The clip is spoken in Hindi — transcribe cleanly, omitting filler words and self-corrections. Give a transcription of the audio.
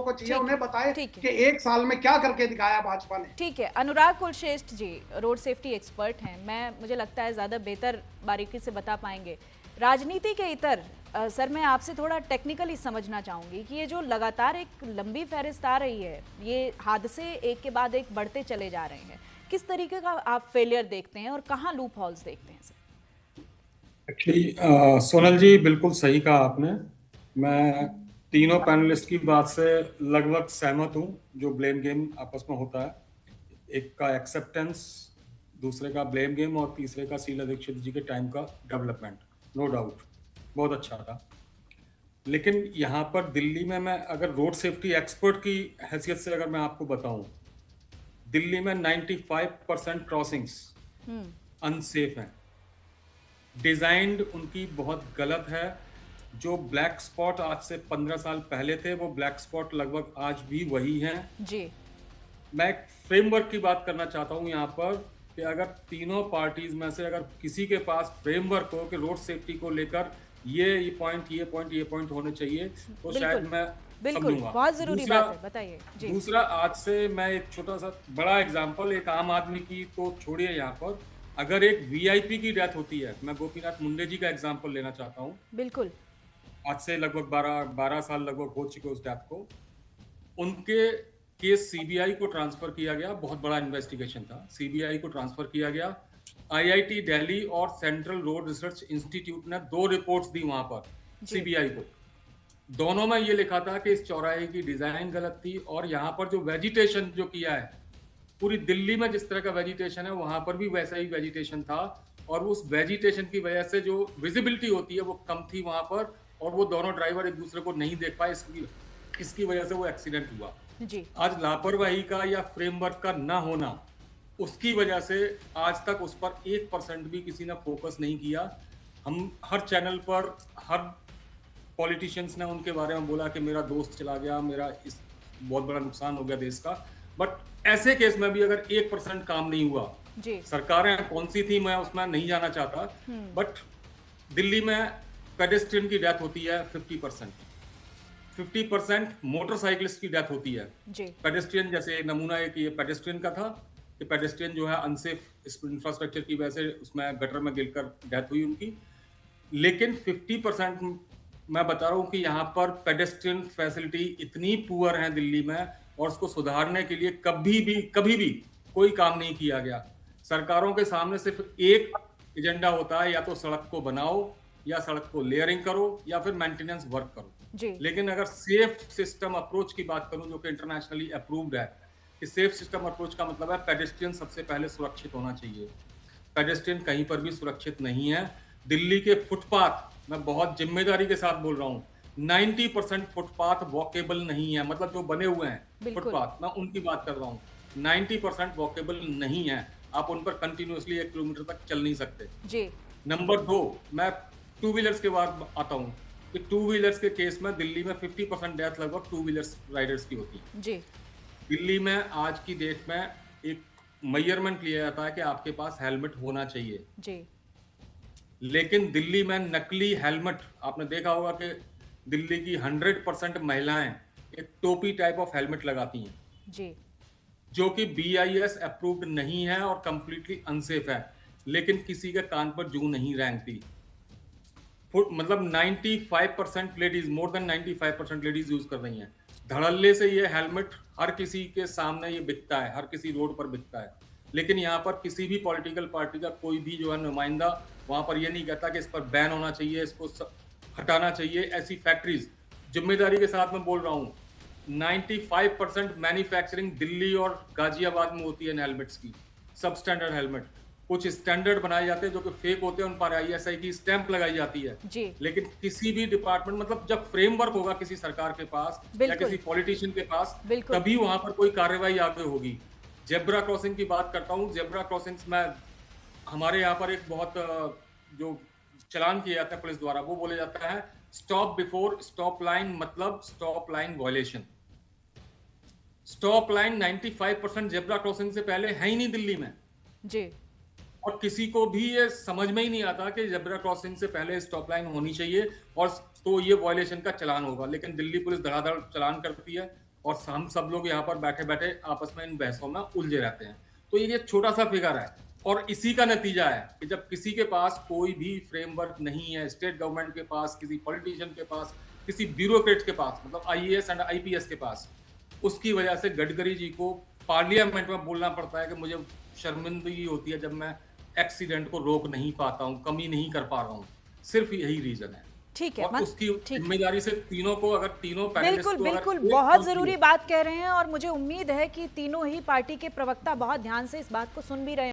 को चाहिए, ठीक उन्हें है, बताए ठीक है, कि 1 साल में क्या करके दिखाया भाजपा ने। ठीक है। अनुराग कुलश्रेष्ठ जी रोड सेफ्टी एक्सपर्ट हैं, मैं मुझे लगता है ज़्यादा बेहतर बारीकी से बता पाएंगे। राजनीति के इतर सर मैं आपसे थोड़ा टेक्निकली समझना चाहूँगी कि ये जो लगातार एक लंबी फहरिस्त आ रही है, ये हादसे एक के बाद एक बढ़ते चले जा रहे हैं, किस तरीके का आप फेलियर देखते हैं और कहाँ लूप हॉल्स देखते हैं सर? एक्चुअली सोनल जी बिल्कुल सही कहा आपने। मैं तीनों पैनलिस्ट की बात से लगभग सहमत हूं। जो ब्लेम गेम आपस में होता है, एक का एक्सेप्टेंस, दूसरे का ब्लेम गेम और तीसरे का शीला दीक्षित जी के टाइम का डेवलपमेंट, नो डाउट बहुत अच्छा था। लेकिन यहाँ पर दिल्ली में मैं अगर रोड सेफ्टी एक्सपर्ट की हैसियत से अगर मैं आपको बताऊं, दिल्ली में 95% क्रॉसिंग्स अनसेफ हैं। डिजाइंड उनकी बहुत गलत है। जो ब्लैक स्पॉट आज से 15 साल पहले थे, वो ब्लैक स्पॉट लगभग आज भी वही हैं। जी। मैं एक फ्रेमवर्क की बात करना चाहता हूं यहाँ पर कि अगर तीनों पार्टीज में से अगर किसी के पास फ्रेमवर्क हो कि रोड सेफ्टी को लेकर ये पॉइंट होने चाहिए, तो शायद बिल्कुल, मैं बिल्कुल, समझूंगा। बहुत ज़रूरी दूसरा बात है, बताइए। जी। दूसरा आज से मैं एक छोटा सा बड़ा एग्जांपल एक आम आदमी की तो छोड़िए, यहाँ पर अगर एक वीआईपी की डेथ होती है, मैं गोपीनाथ मुंडे जी का एग्जांपल लेना चाहता हूँ। बिल्कुल। आज से लगभग 12 साल लगभग हो चुके उस डेथ को। उनके केस सीबीआई को ट्रांसफर किया गया, बहुत बड़ा इन्वेस्टिगेशन था, सीबीआई को ट्रांसफर किया गया। आईआईटी दिल्ली और सेंट्रल रोड रिसर्च इंस्टीट्यूट ने 2 रिपोर्ट्स दी वहां पर सीबीआई को। दोनों में ये लिखा था कि इस चौराहे की डिजाइन गलत थी और यहाँ पर जो वेजिटेशन जो किया है, पूरी दिल्ली में जिस तरह का वेजिटेशन है वहां पर भी वैसा ही वेजिटेशन था, और उस वेजिटेशन की वजह से जो विजिबिलिटी होती है वो कम थी वहां पर, और वो दोनों ड्राइवर एक दूसरे को नहीं देख पाए, इसकी वजह से वो एक्सीडेंट हुआ। जी। आज लापरवाही का या फ्रेमवर्क का ना होना, उसकी वजह से आज तक उस पर 1% भी किसी ने फोकस नहीं किया। हम हर चैनल पर हर पॉलिटिशियंस ने उनके बारे में बोला कि मेरा दोस्त चला गया, मेरा इस बहुत बड़ा नुकसान हो गया देश का। बट ऐसे केस में भी अगर 1% काम नहीं हुआ, जी। सरकारें कौन सी थी मैं उसमें नहीं जाना चाहता, बट दिल्ली में पेडेस्ट्रियन की डेथ होती है 50% मोटरसाइकिलिस्ट की डेथ होती है। जी। पेडेस्ट्रियन जैसे एक नमूना है कि ये पेडेस्ट्रियन का था कि पेडेस्ट्रियन जो है अनसेफ इंफ्रास्ट्रक्चर की वजह से उसमें गटर में गिरकर डेथ हुई उनकी। लेकिन 50% मैं बता रहा हूं कि यहाँ पर पेडेस्ट्रियन फैसिलिटी इतनी पुअर है दिल्ली में, और उसको सुधारने के लिए कभी भी कोई काम नहीं किया गया। सरकारों के सामने सिर्फ एक एजेंडा होता है, या तो सड़क को बनाओ, या सड़क को लेयरिंग करो, या फिर मेंटेनेंस वर्क करो। जी। लेकिन अगर सेफ सिस्टम अप्रोच की बात करूं, जो कि इंटरनेशनली अप्रूव्ड है, कि सेफ सिस्टम अप्रोच का मतलब है पेडेस्ट्रियन सबसे पहले सुरक्षित होना चाहिए। पेडेस्ट्रियन कहीं पर भी सुरक्षित नहीं है। दिल्ली के फुटपाथ, मैं बहुत जिम्मेदारी के साथ बोल रहा हूँ, 90% फुटपाथ वॉकेबल नहीं है। मतलब जो बने हुए हैं फुटपाथ, मैं उनकी बात कर रहा हूँ, 90% वॉकेबल नहीं है। आप उन पर कंटिन्यूअसली 1 किलोमीटर तक चल नहीं सकते। जी। नंबर 2, मैं टू व्हीलर्स के बाद आता हूँ कि टू व्हीलर्स के केस में दिल्ली में 50% डेथ लगभग टू व्हीलर्स राइडर्स की होती है। जी। दिल्ली में आज की डेट में एक मेजरमेंट लिया जाता है कि आपके पास हेलमेट होना चाहिए। जी। लेकिन दिल्ली में नकली हेलमेट, आपने देखा होगा कि दिल्ली की 100% महिलाएं एक टोपी टाइप ऑफ हेलमेट लगाती हैं, जी। जो कि BIS अप्रूव्ड नहीं है और कंप्लीटली अनसेफ है, लेकिन किसी के कान पर जू नहीं रेंगती। मतलब 95% ladies, more than 95% ladies use कर रही हैं। धड़ल्ले से ये हेलमेट हर किसी के सामने ये बिकता है, हर किसी रोड पर बिकता है। लेकिन यहाँ पर किसी भी पॉलिटिकल पार्टी का कोई भी जो है नुमाइंदा वहां पर ये नहीं कहता कि इस पर बैन होना चाहिए, इसको हटाना चाहिए। ऐसी फैक्ट्रीज, जिम्मेदारी के साथ मैं बोल रहा हूँ, 95% मैन्युफैक्चरिंग दिल्ली और गाजियाबाद में होती है हेलमेट्स की, सब स्टैंडर्ड हेलमेट। कुछ स्टैंडर्ड बनाए जाते हैं जो कि फेक होते हैं, उन पर ISI की स्टैंप लगाई जाती है। जी। लेकिन किसी भी डिपार्टमेंट, मतलब जब फ्रेमवर्क होगा किसी सरकार के पास या किसी पॉलिटिशियन के पास, तभी वहां पर कोई कार्रवाई आगे होगी। जेब्रा क्रॉसिंग की बात करता हूँ। जेब्रा क्रॉसिंग्स में हमारे यहाँ पर एक बहुत जो चलान किया जाता है पुलिस द्वारा, वो बोले जाता है स्टॉप बिफोर स्टॉप लाइन, मतलब stop line violation. Stop line 95% zebra crossing से पहले है ही नहीं दिल्ली में। जी। और किसी को भी ये समझ में ही नहीं आता कि जेब्रा क्रॉसिंग से पहले स्टॉप लाइन होनी चाहिए, और तो ये वायलेशन का चलान होगा। लेकिन दिल्ली पुलिस धड़ाधड़ चलान करती है, और हम सब लोग यहाँ पर बैठे बैठे आपस में इन बहसों में उलझे रहते हैं। तो ये छोटा सा फिगर है और इसी का नतीजा है कि जब किसी के पास कोई भी फ्रेमवर्क नहीं है, स्टेट गवर्नमेंट के पास, किसी पॉलिटिशियन के पास, किसी ब्यूरोक्रेट के पास, मतलब आईएएस एंड आईपीएस के पास, उसकी वजह से गडकरी जी को पार्लियामेंट में बोलना पड़ता है कि मुझे शर्मिंदगी होती है जब मैं एक्सीडेंट को रोक नहीं पाता हूँ, कमी नहीं कर पा रहा हूँ। सिर्फ यही रीजन है। ठीक है, और उसकी ठीक, जिम्मेदारी से तीनों को, अगर तीनों पैनलिस्ट बिल्कुल को अगर बिल्कुल एक बहुत पल जरूरी बात कह रहे हैं और मुझे उम्मीद है कि तीनों ही पार्टी के प्रवक्ता बहुत ध्यान से इस बात को सुन भी रहे